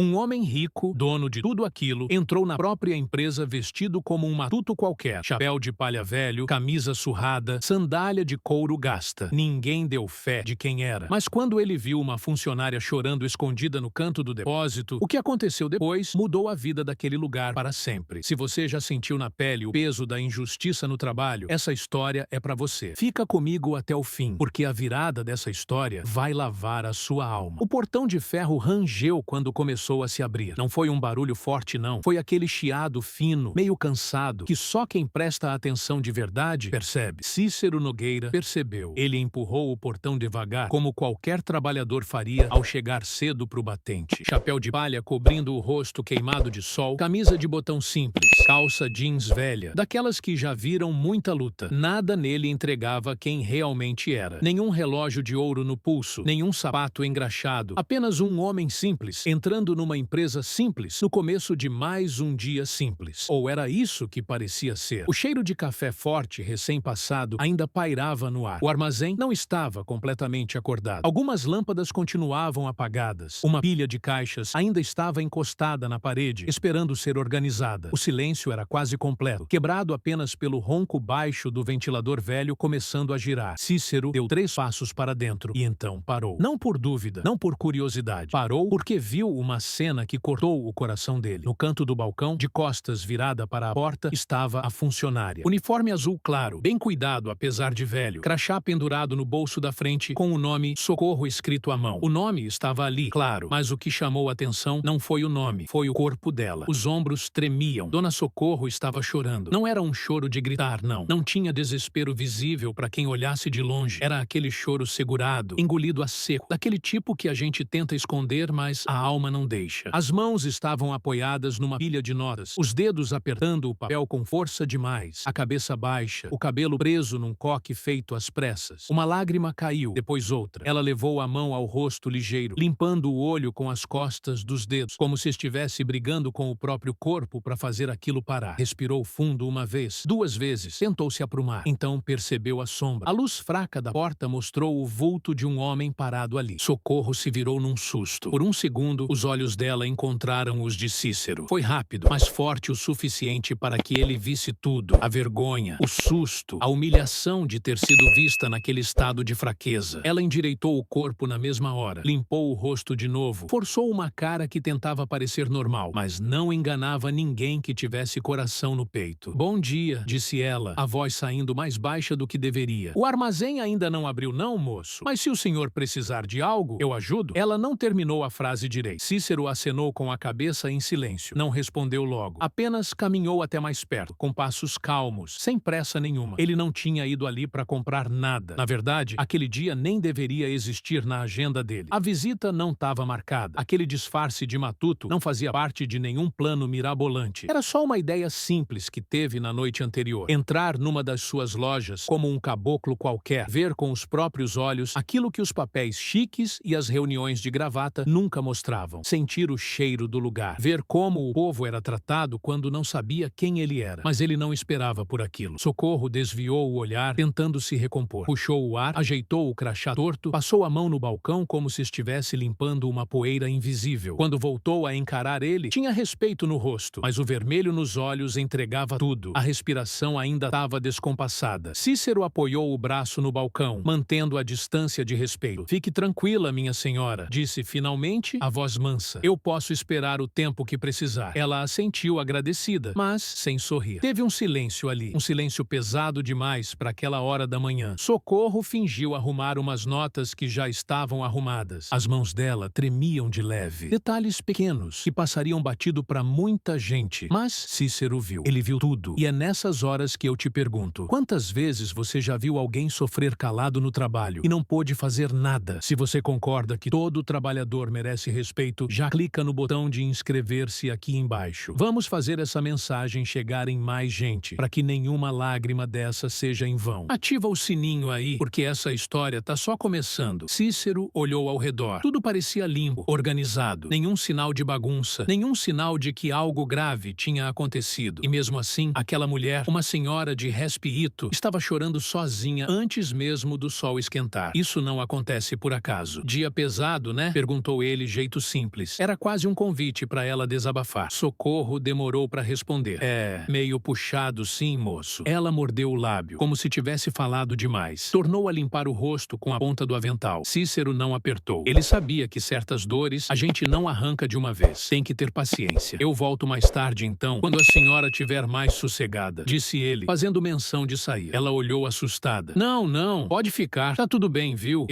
Um homem rico, dono de tudo aquilo, entrou na própria empresa vestido como um matuto qualquer. Chapéu de palha velho, camisa surrada, sandália de couro gasta. Ninguém deu fé de quem era. Mas quando ele viu uma funcionária chorando escondida no canto do depósito, o que aconteceu depois mudou a vida daquele lugar para sempre. Se você já sentiu na pele o peso da injustiça no trabalho, essa história é para você. Fica comigo até o fim, porque a virada dessa história vai lavar a sua alma. O portão de ferro rangeu quando começou a se abrir. Não foi um barulho forte, não. Foi aquele chiado fino, meio cansado, que só quem presta atenção de verdade percebe. Cícero Nogueira percebeu. Ele empurrou o portão devagar, como qualquer trabalhador faria ao chegar cedo pro batente. Chapéu de palha cobrindo o rosto queimado de sol, camisa de botão simples, calça jeans velha, daquelas que já viram muita luta. Nada nele entregava quem realmente era. Nenhum relógio de ouro no pulso, nenhum sapato engraxado. Apenas um homem simples, entrando numa empresa simples, no começo de mais um dia simples. Ou era isso que parecia ser. O cheiro de café forte, recém-passado, ainda pairava no ar. O armazém não estava completamente acordado. Algumas lâmpadas continuavam apagadas. Uma pilha de caixas ainda estava encostada na parede, esperando ser organizada. O silêncio era quase completo, quebrado apenas pelo ronco baixo do ventilador velho começando a girar. Cícero deu 3 passos para dentro e então parou. Não por dúvida, não por curiosidade. Parou porque viu uma cena que cortou o coração dele. No canto do balcão, de costas virada para a porta, estava a funcionária. Uniforme azul claro, bem cuidado apesar de velho. Crachá pendurado no bolso da frente com o nome Socorro escrito à mão. O nome estava ali, claro, mas o que chamou a atenção não foi o nome, foi o corpo dela. Os ombros tremiam. Dona Socorro estava chorando. Não era um choro de gritar, não. Não tinha desespero visível para quem olhasse de longe. Era aquele choro segurado, engolido a seco. Daquele tipo que a gente tenta esconder, mas a alma não deixa. As mãos estavam apoiadas numa pilha de notas, os dedos apertando o papel com força demais, a cabeça baixa, o cabelo preso num coque feito às pressas. Uma lágrima caiu, depois outra. Ela levou a mão ao rosto ligeiro, limpando o olho com as costas dos dedos, como se estivesse brigando com o próprio corpo para fazer aquilo parar. Respirou fundo uma vez, 2 vezes, tentou se aprumar. Então percebeu a sombra. A luz fraca da porta mostrou o vulto de um homem parado ali. Socorro se virou num susto. Por um segundo, os olhos dela encontraram os de Cícero. Foi rápido, mas forte o suficiente para que ele visse tudo. A vergonha, o susto, a humilhação de ter sido vista naquele estado de fraqueza. Ela endireitou o corpo na mesma hora, limpou o rosto de novo, forçou uma cara que tentava parecer normal, mas não enganava ninguém que tivesse coração no peito. Bom dia, disse ela, a voz saindo mais baixa do que deveria. O armazém ainda não abriu não, moço? Mas se o senhor precisar de algo, eu ajudo? Ela não terminou a frase direito. Cícero acenou com a cabeça em silêncio. Não respondeu logo. Apenas caminhou até mais perto, com passos calmos, sem pressa nenhuma. Ele não tinha ido ali para comprar nada. Na verdade, aquele dia nem deveria existir na agenda dele. A visita não estava marcada. Aquele disfarce de matuto não fazia parte de nenhum plano mirabolante. Era só uma ideia simples que teve na noite anterior. Entrar numa das suas lojas como um caboclo qualquer, ver com os próprios olhos aquilo que os papéis chiques e as reuniões de gravata nunca mostravam. Sentir o cheiro do lugar, ver como o povo era tratado quando não sabia quem ele era. Mas ele não esperava por aquilo. Socorro desviou o olhar, tentando se recompor. Puxou o ar, ajeitou o crachá torto, passou a mão no balcão como se estivesse limpando uma poeira invisível. Quando voltou a encarar ele, tinha respeito no rosto, mas o vermelho nos olhos entregava tudo. A respiração ainda estava descompassada. Cícero apoiou o braço no balcão, mantendo a distância de respeito. Fique tranquila, minha senhora, disse finalmente, a voz mansa. Eu posso esperar o tempo que precisar. Ela assentiu agradecida, mas sem sorrir. Teve um silêncio ali, um silêncio pesado demais para aquela hora da manhã. Socorro fingiu arrumar umas notas que já estavam arrumadas. As mãos dela tremiam de leve. Detalhes pequenos que passariam batido para muita gente. Mas Cícero viu. Ele viu tudo. E é nessas horas que eu te pergunto, quantas vezes você já viu alguém sofrer calado no trabalho e não pôde fazer nada? Se você concorda que todo trabalhador merece respeito, já clica no botão de inscrever-se aqui embaixo. Vamos fazer essa mensagem chegar em mais gente, para que nenhuma lágrima dessa seja em vão. Ativa o sininho aí, porque essa história tá só começando. Cícero olhou ao redor. Tudo parecia limpo, organizado. Nenhum sinal de bagunça, nenhum sinal de que algo grave tinha acontecido. E mesmo assim, aquela mulher, uma senhora de Respirito, estava chorando sozinha antes mesmo do sol esquentar. Isso não acontece por acaso. Dia pesado, né? Perguntou ele, jeito simples. simples. Era quase um convite para ela desabafar. Socorro demorou para responder. Meio puxado sim, moço. Ela mordeu o lábio, como se tivesse falado demais. Tornou a limpar o rosto com a ponta do avental. Cícero não apertou. Ele sabia que certas dores a gente não arranca de uma vez. Tem que ter paciência. Eu volto mais tarde então, quando a senhora tiver mais sossegada, disse ele, fazendo menção de sair. Ela olhou assustada. Não, pode ficar. Tá tudo bem, viu?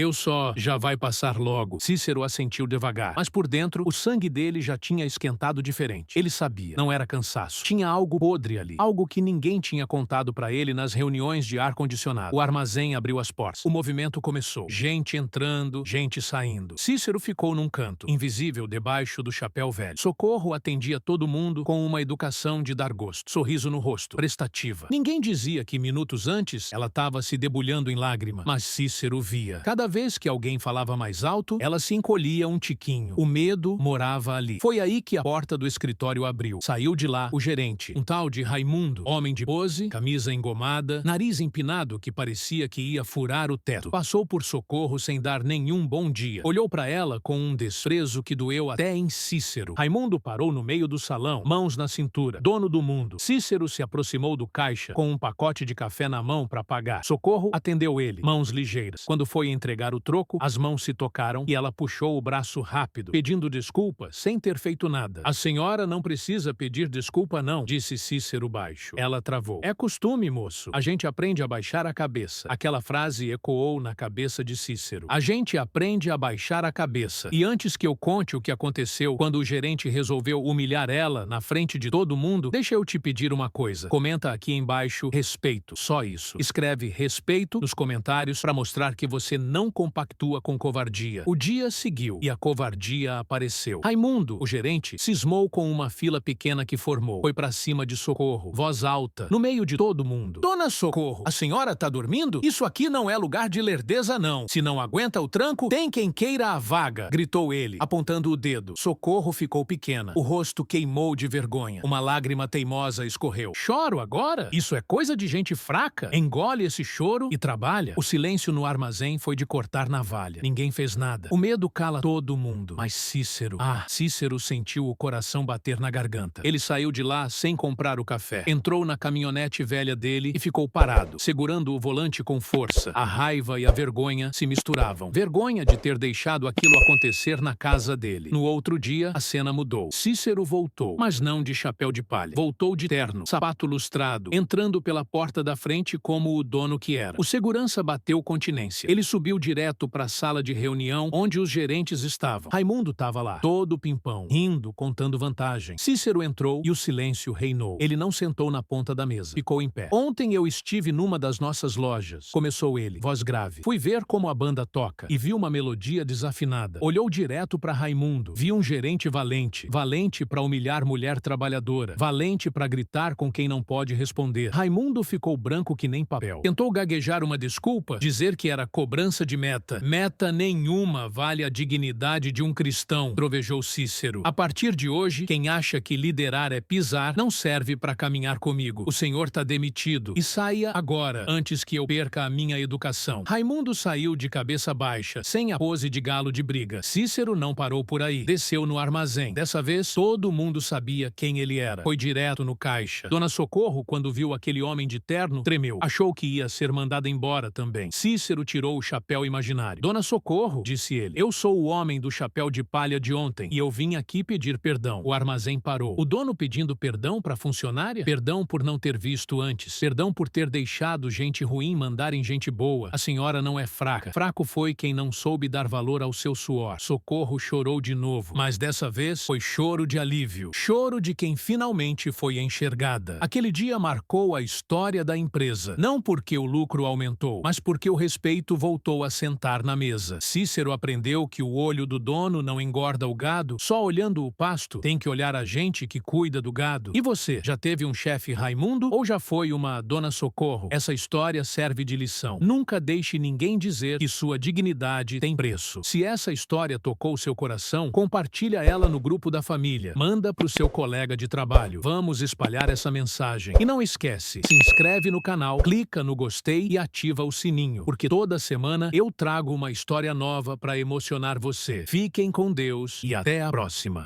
Já vai passar logo. Cícero assentiu devagar, mas por dentro, o sangue dele já tinha esquentado diferente. Ele sabia, não era cansaço. Tinha algo podre ali, algo que ninguém tinha contado pra ele nas reuniões de ar-condicionado. O armazém abriu as portas. O movimento começou. Gente entrando, gente saindo. Cícero ficou num canto, invisível debaixo do chapéu velho. Socorro atendia todo mundo com uma educação de dar gosto. Sorriso no rosto, prestativa. Ninguém dizia que minutos antes ela estava se debulhando em lágrima, mas Cícero via. Cada vez que alguém falava mais alto, ela se encolhia um tiquinho. O medo morava ali. Foi aí que a porta do escritório abriu. Saiu de lá o gerente, um tal de Raimundo, homem de pose, camisa engomada, nariz empinado que parecia que ia furar o teto. Passou por Socorro sem dar nenhum bom dia. Olhou para ela com um desprezo que doeu até em Cícero. Raimundo parou no meio do salão, mãos na cintura. Dono do mundo. Cícero se aproximou do caixa com um pacote de café na mão para pagar. Socorro atendeu ele, mãos ligeiras. Quando foi entregar o troco, as mãos se tocaram e ela puxou o braço rápido, pedindo desculpa sem ter feito nada. A senhora não precisa pedir desculpa não, disse Cícero baixo. Ela travou. É costume, moço. A gente aprende a baixar a cabeça. Aquela frase ecoou na cabeça de Cícero. A gente aprende a baixar a cabeça. E antes que eu conte o que aconteceu quando o gerente resolveu humilhar ela na frente de todo mundo, deixa eu te pedir uma coisa. Comenta aqui embaixo respeito. Só isso. Escreve respeito nos comentários para mostrar que você não compactua com covardia. O dia seguiu e a covardia apareceu. Raimundo, o gerente, cismou com uma fila pequena que formou. Foi para cima de Socorro, voz alta, no meio de todo mundo. Dona Socorro, a senhora tá dormindo? Isso aqui não é lugar de lerdeza não. Se não aguenta o tranco, tem quem queira a vaga, gritou ele, apontando o dedo. Socorro ficou pequena. O rosto queimou de vergonha. Uma lágrima teimosa escorreu. Choro agora? Isso é coisa de gente fraca. Engole esse choro e trabalha. O silêncio no armazém foi de cortar navalha. Ninguém fez nada. O medo cala todo mundo. Mas Cícero... Cícero sentiu o coração bater na garganta. Ele saiu de lá sem comprar o café. Entrou na caminhonete velha dele e ficou parado, segurando o volante com força. A raiva e a vergonha se misturavam. Vergonha de ter deixado aquilo acontecer na casa dele. No outro dia, a cena mudou. Cícero voltou, mas não de chapéu de palha. Voltou de terno, sapato lustrado, entrando pela porta da frente como o dono que era. O segurança bateu continência. Ele subiu direto para a sala de reunião onde os gerentes estavam. Raimundo estava lá, todo pimpão, rindo, contando vantagem. Cícero entrou e o silêncio reinou. Ele não sentou na ponta da mesa. Ficou em pé. Ontem eu estive numa das nossas lojas. Começou ele, voz grave. Fui ver como a banda toca e vi uma melodia desafinada. Olhou direto para Raimundo. Vi um gerente valente. Valente para humilhar mulher trabalhadora. Valente para gritar com quem não pode responder. Raimundo ficou branco que nem papel. Tentou gaguejar uma desculpa, dizer que era cobrança de meta. Meta nenhuma vale a dignidade de um cristão, trovejou Cícero. A partir de hoje, quem acha que liderar é pisar, não serve para caminhar comigo. O senhor tá demitido. E saia agora, antes que eu perca a minha educação. Raimundo saiu de cabeça baixa, sem a pose de galo de briga. Cícero não parou por aí. Desceu no armazém. Dessa vez, todo mundo sabia quem ele era. Foi direto no caixa. Dona Socorro, quando viu aquele homem de terno, tremeu. Achou que ia ser mandada embora também. Cícero tirou o chapéu imaginário. Dona Socorro, disse ele, eu sou o homem do chapéu de palha de ontem e eu vim aqui pedir perdão. O armazém parou. O dono pedindo perdão para a funcionária? Perdão por não ter visto antes. Perdão por ter deixado gente ruim mandar em gente boa. A senhora não é fraca. Fraco foi quem não soube dar valor ao seu suor. Socorro chorou de novo, mas dessa vez foi choro de alívio. Choro de quem finalmente foi enxergada. Aquele dia marcou a história da empresa. Não porque o lucro aumentou, mas porque o respeito voltou a sentar na mesa. Cícero aprendeu que o olho do dono não engorda o gado, só olhando o pasto. Tem que olhar a gente que cuida do gado. E você, já teve um chefe Raimundo ou já foi uma Dona Socorro? Essa história serve de lição. Nunca deixe ninguém dizer que sua dignidade tem preço. Se essa história tocou seu coração, compartilha ela no grupo da família. Manda pro seu colega de trabalho. Vamos espalhar essa mensagem. E não esquece, se inscreve no canal, clica no gostei e ativa o sininho, porque toda semana eu trago uma história nova para emocionar você. Fiquem com Deus Deus e até a próxima.